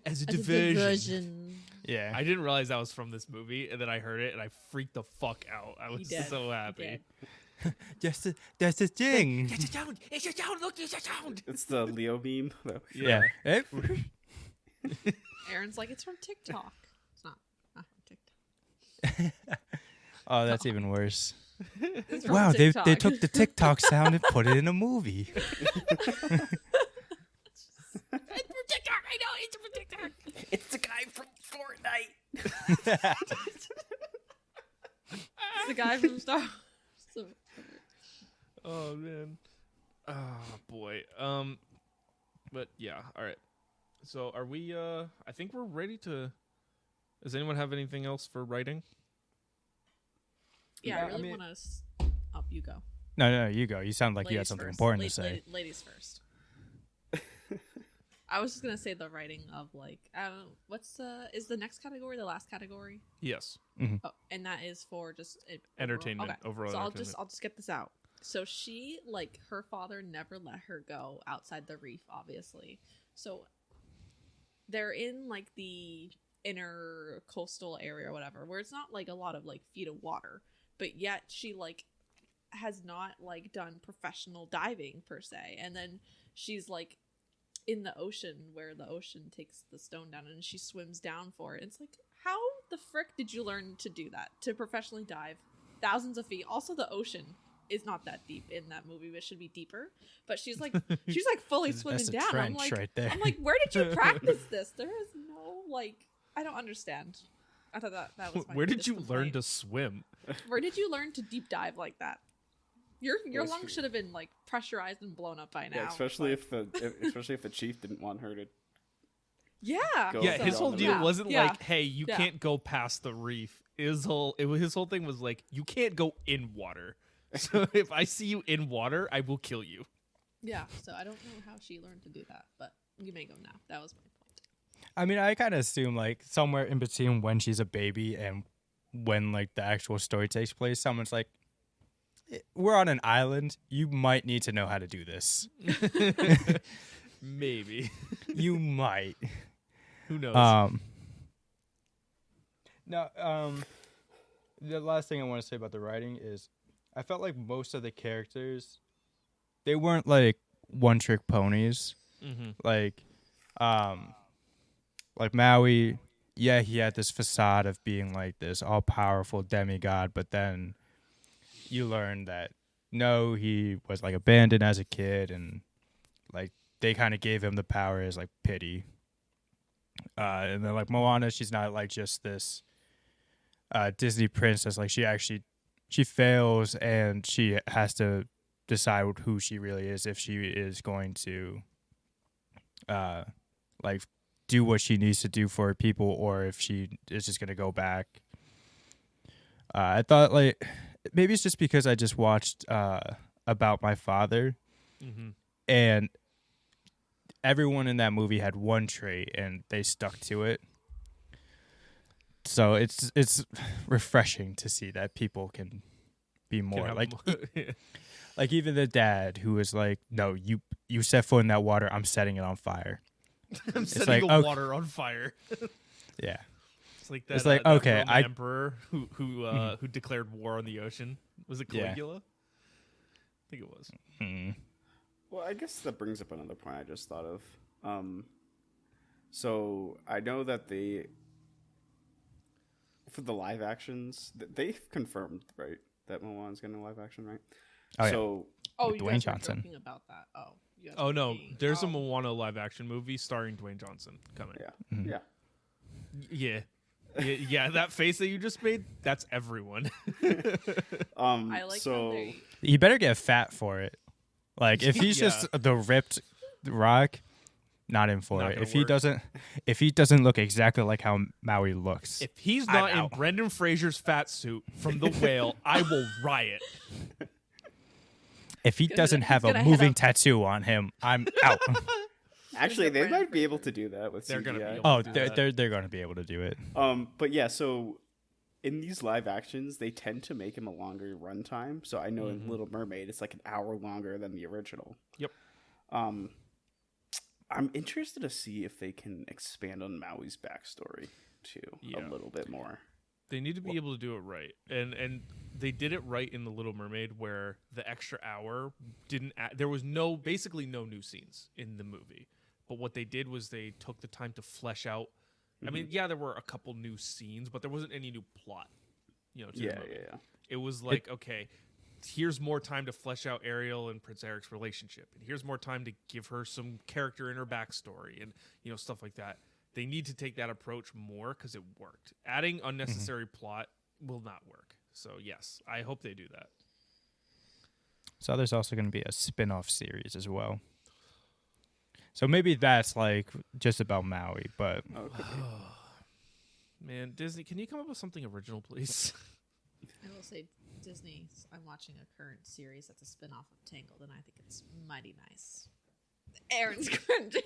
as a diversion. yeah. I didn't realize that was from this movie, and then I heard it and I freaked the fuck out. I was did. so He happy. did. That's the thing. It's a sound. It's a sound. Look, it's a sound. It's the Leo meme. Though. Yeah. Eh? Aaron's like, it's from TikTok. It's not from TikTok. Oh, that's even worse. It's from Wow, they TikTok. took the TikTok sound and put it in a movie. It's from TikTok. I know it's from TikTok. It's the guy from Fortnite. It's the guy from Star Wars. So- Oh man. Oh boy. But yeah. All right. So are we? I think we're ready to. Does anyone have anything else for writing? Yeah, Yeah, I I really mean- want to. Oh, you go. No, you go. You sound like you had Ladies something first. important to say. Ladies first. I was just gonna say the writing of like what's is the next category the last category? Yes. Oh, and that is for just Entertainment, overall So entertainment. I'll just get this out. So she like her father never let her go outside the reef, obviously. So they're in like the inner coastal area or whatever, where it's not like a lot of like feet of water, but yet she like has not like done professional diving per se, and then she's like in the ocean where the ocean takes the stone down and she swims down for it. It's like, how the frick did you learn to do that, to professionally dive thousands of feet? Also, the ocean is not that deep in that movie, but it should be deeper. But she's like fully swimming That's a down. I'm trench like, right there. I'm like, where did you practice this? There is no like, I don't understand. I thought that was my Where did biggest you learn complaint. to swim? Where did you learn to deep dive like that? Your That's lungs true. should have been like pressurized and blown up by now. Yeah, especially but- if the chief didn't want her to. yeah. Go Yeah, so- his whole deal Yeah, wasn't yeah, like, "Hey, you yeah. can't go past the reef." His whole thing was like, "You can't go in water. So if I see you in water, I will kill you." Yeah, so I don't know how she learned to do that, but you may go now. That was my point. I mean, I kind of assume like somewhere in between when she's a baby and when like the actual story takes place, someone's like, "We're on an island. You might need to know how to do this. Maybe. You might." Who knows? The last thing I want to say about the writing is I felt like most of the characters, they weren't like one trick ponies. Mm-hmm. Like Maui, yeah, he had this facade of being like this all powerful demigod, but then you learn that no, he was like abandoned as a kid, and like they kind of gave him the power as like pity. And then like Moana, she's not like just this Disney princess. Like she fails, and she has to decide who she really is, if she is going to like do what she needs to do for her people, or if she is just gonna go back. I thought like maybe it's just because I just watched About My Father, Mm-hmm. and everyone in that movie had one trait and they stuck to it. So it's refreshing to see that people can be more like like even the dad who was like, "No, you set foot in that water, I'm setting it on fire." I'm It's setting like, the okay. water on fire. Yeah. It's like that. It's like, that okay, Roman I- emperor who declared war on the ocean. Was it Yeah. Caligula? I think it was. Mm. Well, I guess that brings up another point I just thought of. So I know that for the live actions, they've confirmed, right, that Moana's getting a live action, right? Oh, yeah. So Oh, With you Dwayne guys Johnson. were joking about that. Oh. You guys Oh were no, being- there's a oh. Moana live action movie starring Dwayne Johnson coming. yeah, Mhm. yeah. Yeah, that face that you just made, that's everyone. I like so how they. You better get fat for it. Like if he's Yeah. just the ripped rock, not in for Not it. gonna If he doesn't look exactly like how Maui looks. If he's I'm not in out. Brendan Fraser's fat suit from The Whale, I will riot. If he gonna- doesn't he's have a gonna head moving up- tattoo on him, I'm out. actually, they Brandon might be able to do that with They're CGI. gonna be able Oh, do they're that. they're going to be able to do it. But yeah, so in these live actions, they tend to make him a longer runtime. So I know in Little Mermaid, it's like an hour longer than the original. Yep. I'm interested to see if they can expand on Maui's backstory too Yeah. a little bit more. They need to be able to do it right, and they did it right in The Little Mermaid, where the extra hour didn't. There was basically no new scenes in the movie, but what they did was they took the time to flesh out I mean, yeah, there were a couple new scenes, but there wasn't any new plot. To the movie. It was like, okay, here's more time to flesh out Ariel and Prince Eric's relationship, and here's more time to give her some character in her backstory, and stuff like that. They need to take that approach more because it worked. Adding unnecessary plot will not work. So yes, I hope they do that. So there's also going to be a spin-off series as well. So maybe that's like just about Maui, but Man, Disney, can you come up with something original, please? I will say Disney. I'm watching a current series that's a spin-off of Tangled, and I think it's mighty nice. Aaron's cringing.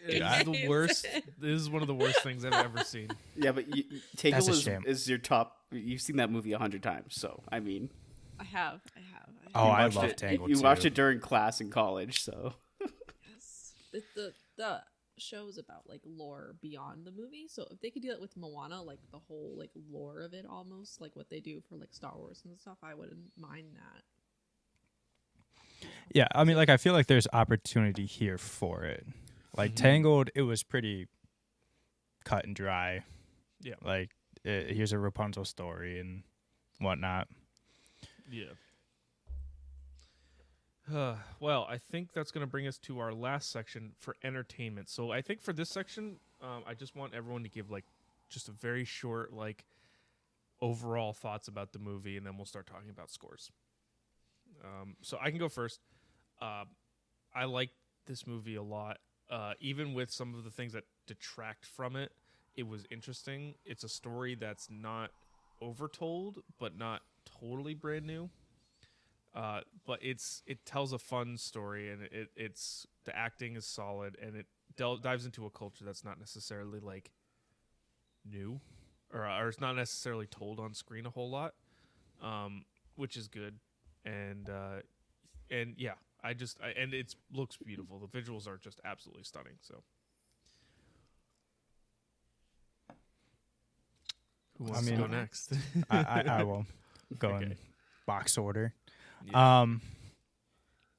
It's the worst. This is one of the worst things I've ever seen. Yeah, but Tangled That's a shame. is your top. You've seen that movie 100 times, so I mean. I have. Oh, I watched love it, Tangled You too. watched it during class in college, so. Yes. The show's about like lore beyond the movie, so if they could do that with Moana, like the whole like lore of it, almost like what they do for like Star Wars and stuff, I wouldn't mind that. Yeah, I mean, like, I feel like there's opportunity here for it. Like, Tangled, it was pretty cut and dry. Yeah. Like, here's a Rapunzel story and whatnot. Yeah. Well, I think that's going to bring us to our last section for entertainment. So I think for this section, I just want everyone to give, like, just a very short, like, overall thoughts about the movie, and then we'll start talking about scores. So I can go first. I like this movie a lot. Even with some of the things that detract from it, it was interesting. It's a story that's not overtold, but not totally brand new. But it tells a fun story, and it's the acting is solid, and it dives into a culture that's not necessarily like new, or it's not necessarily told on screen a whole lot, which is good. And yeah, and it looks beautiful. The visuals are just absolutely stunning. So, who wants to go next? I will go Okay. in box order. Yeah.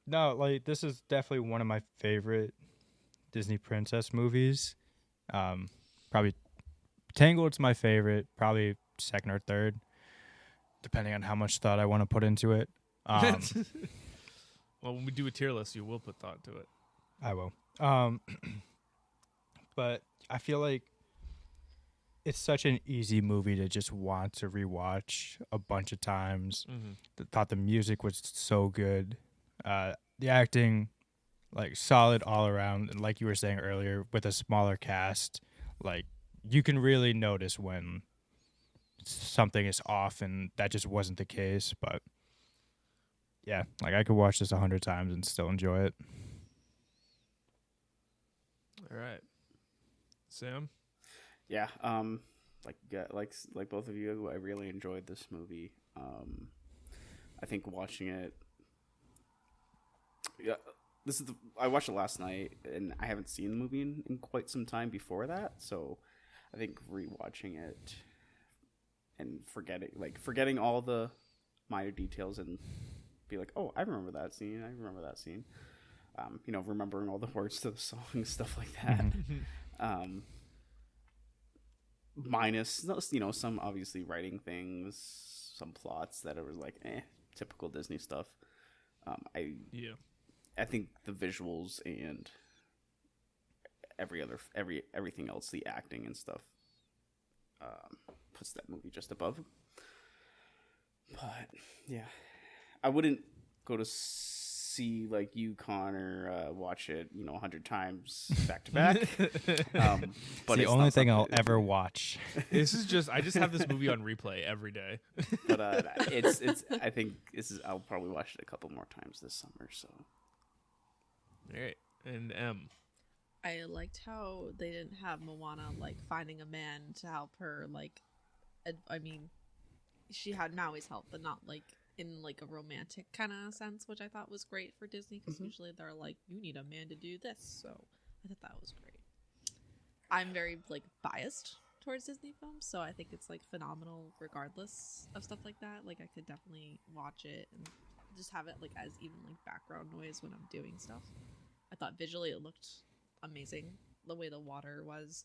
No, like, this is definitely one of my favorite Disney princess movies. Probably Tangled's my favorite, probably second or third, depending on how much thought I want to put into it. Well, when we do a tier list, you will put thought to it. I will. But I feel like it's such an easy movie to just want to rewatch a bunch of times. Thought the music was so good. The acting, like, solid all around. And like you were saying earlier, with a smaller cast, like, you can really notice when something is off, and that just wasn't the case. But yeah, like, I could watch this 100 times and still enjoy it. All right, Sam. Yeah, like both of you, I really enjoyed this movie. I think watching it, yeah, I watched it last night, and I haven't seen the movie in quite some time before that. So, I think rewatching it and forgetting all the minor details and be like, oh, I remember that scene. Remembering all the words to the song and stuff like that. Minus, some obviously writing things, some plots that are like, typical Disney stuff. I think the visuals and everything else, the acting and stuff, puts that movie just above. But yeah, I wouldn't go to see like you, Connor, watch it 100 times back to back. But It's the only thing I'll ever watch. This is just I just have this movie on replay every day. But it's I think I'll probably watch it a couple more times this summer. So All right, and M. I liked how they didn't have Moana like finding a man to help her. Like, I mean, she had Maui's help, but not like in like a romantic kind of sense, which I thought was great for Disney, because usually they're like, you need a man to do this. So I thought that was great. I'm very like biased towards Disney films, so I think it's like phenomenal regardless of stuff like that. Like, I could definitely watch it and just have it like as even like background noise when I'm doing stuff. I thought visually it looked amazing, the way the water was.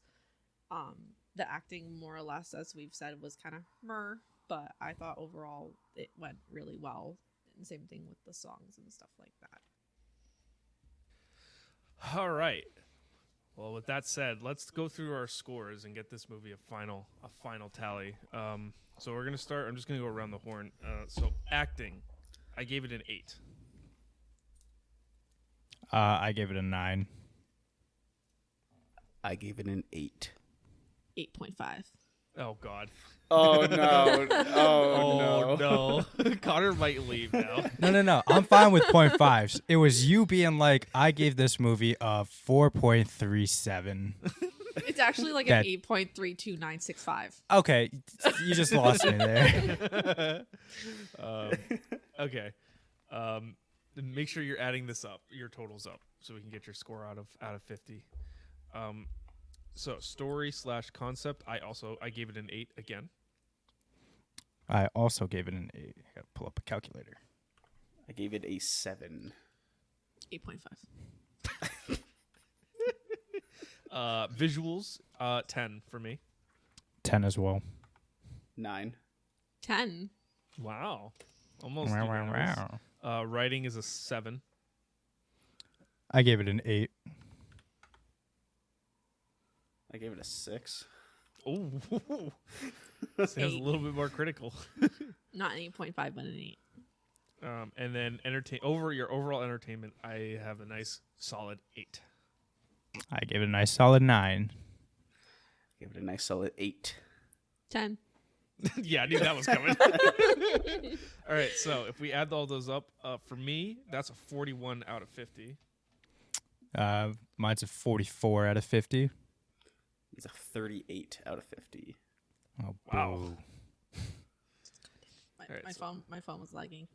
The acting, more or less, as we've said, was kind of mer, but I thought overall it went really well. And same thing with the songs and stuff like that. All right. Well, with that said, let's go through our scores and get this movie a final tally. So we're gonna start. I'm just gonna go around the horn. So acting, I gave it an 8. I gave it a 9. I gave it an 8. 8.5. Oh God. Oh no! Oh, no. Connor might leave now. No. I'm fine with 0.5s. It was you being like, I gave this movie a 4.37. It's actually like That- an 8.32965. Okay, you just lost me there. Okay. Make sure you're adding this up, your totals up, so we can get your score out of 50. So story/concept, I gave it an 8 again. I also gave it an 8. I gotta pull up a calculator. I gave it a 7. 8.5. Visuals, 10 for me. 10 as well. 9. 10. Wow. Almost Wow, unanimous. wow. Writing is a 7. I gave it an 8. I gave it a 6. Oh, sounds a 8. little bit more critical. Not an 8.5, but an 8. And then your overall entertainment, I have a nice solid 8. I gave it a nice solid 9. Gave it a nice solid 8. 10. Yeah, I knew that was coming. All right, so if we add all those up, for me, that's a 41 out of 50. Mine's a 44 out of 50. It's a 38 out of 50. Oh, Wow. boo. Alright, My phone was lagging.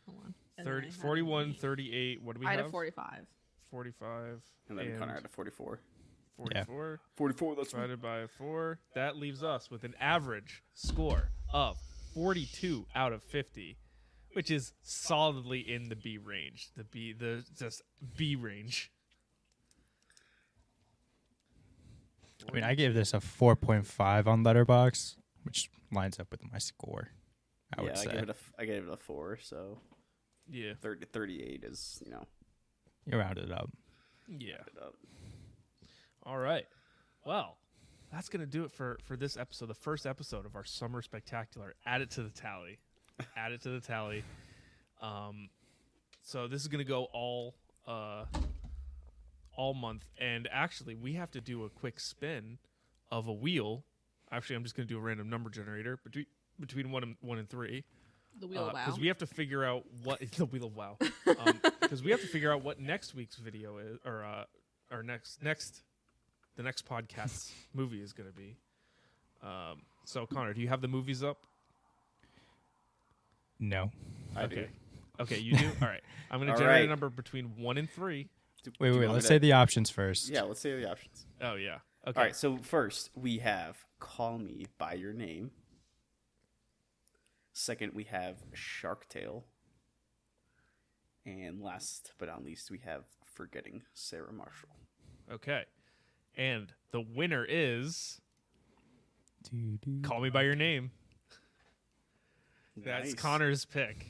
Hold on. And then 30, I had 41, an 8. 38. What do we I have? had a 45. 45. And then Connor had a 44. 44 44, that's right. divided by 4. That leaves us with an average score of 42 out of 50, which is solidly in the B range. The just B range. I mean, I gave this a 4.5 on Letterboxd, which lines up with my score, I would say. I gave it a 4, so Yeah. 38 is, You rounded it up. Yeah. it up. All right. Well, that's going to do it for this episode, the first episode of our Summer Spectacular. Add it to the tally. Add it to the tally. So this is going to go all month. And actually, we have to do a quick spin of a wheel. Actually, I'm just going to do a random number generator between 1 and 3. The wheel of wow. Because we have to figure out what the wheel of wow. Because we have to figure out what next week's video is, or the next podcast's movie is going to be. So Connor, do you have the movies up? No. I do. Okay, you do. All right. I'm going to All generate right. a number between 1 and 3. Wait, Do you want let's me say to- the options first. Yeah, let's say the options. Oh yeah. Okay. All right, so first we have Call Me by Your Name. Second, we have Shark Tale. And last but not least, we have Forgetting Sarah Marshall. Okay. And the winner is Doo-doo. Call Me by Your Name. That's Nice. Connor's pick.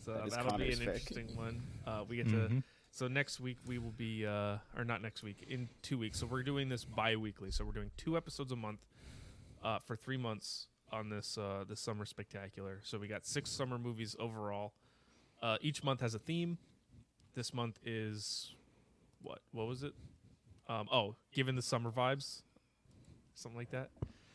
So That is that'll be Connor's an pick. interesting one. We get Mhm. to. So next week we will be, or not next week, in 2 weeks. So we're doing this bi-weekly. So we're doing 2 episodes a month for 3 months on this this summer spectacular. So we got 6 summer movies overall. Each month has a theme. This month is what? What was it? Given the summer vibes, something like that.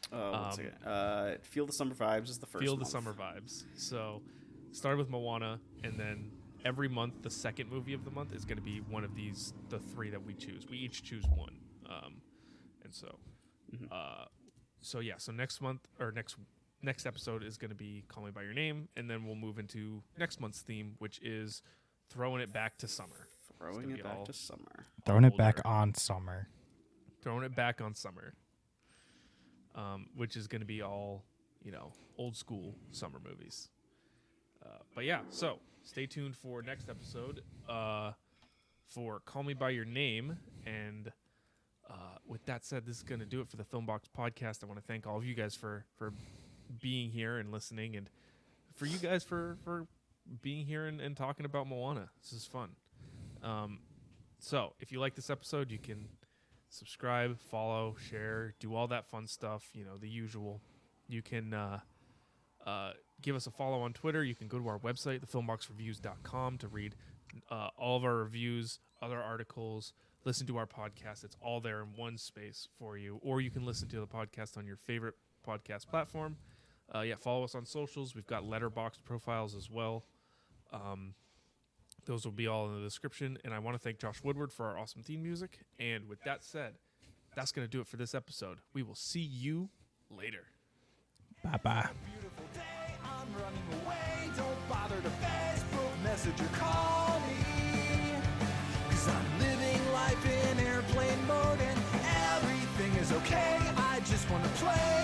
One second. Feel the Summer Vibes is the first Feel the month. summer vibes. So started with Moana, and then every month the second movie of the month is going to be one of these, the 3 that we choose. We each choose one, and so so yeah, so next month or next episode is going to be Call Me by Your Name, and then we'll move into next month's theme, which is throwing it back to summer. Throwing be it back all- to summer. Throwing it back older. on summer. Throwing it back on summer, which is going to be all, old school summer movies. But yeah, so stay tuned for next episode for Call Me by Your Name, and with that said, this is going to do it for the Filmbox podcast. I want to thank all of you guys for being here and listening, and for you guys for being here and talking about Moana. This is fun. So if you like this episode, you can subscribe, follow, share, do all that fun stuff, the usual. You can give us a follow on Twitter. You can go to our website, thefilmboxreviews.com, to read all of our reviews, other articles, listen to our podcast. It's all there in one space for you. Or you can listen to the podcast on your favorite podcast platform. Follow us on socials. We've got Letterboxd profiles as well. Those will be all in the description. And I want to thank Josh Woodward for our awesome theme music. And with that said, that's going to do it for this episode. We will see you later. Bye-bye. Beautiful day, I'm running away. Don't bother to Facebook message or call me. 'Cause I'm living life in airplane mode and everything is okay. I just wanna play.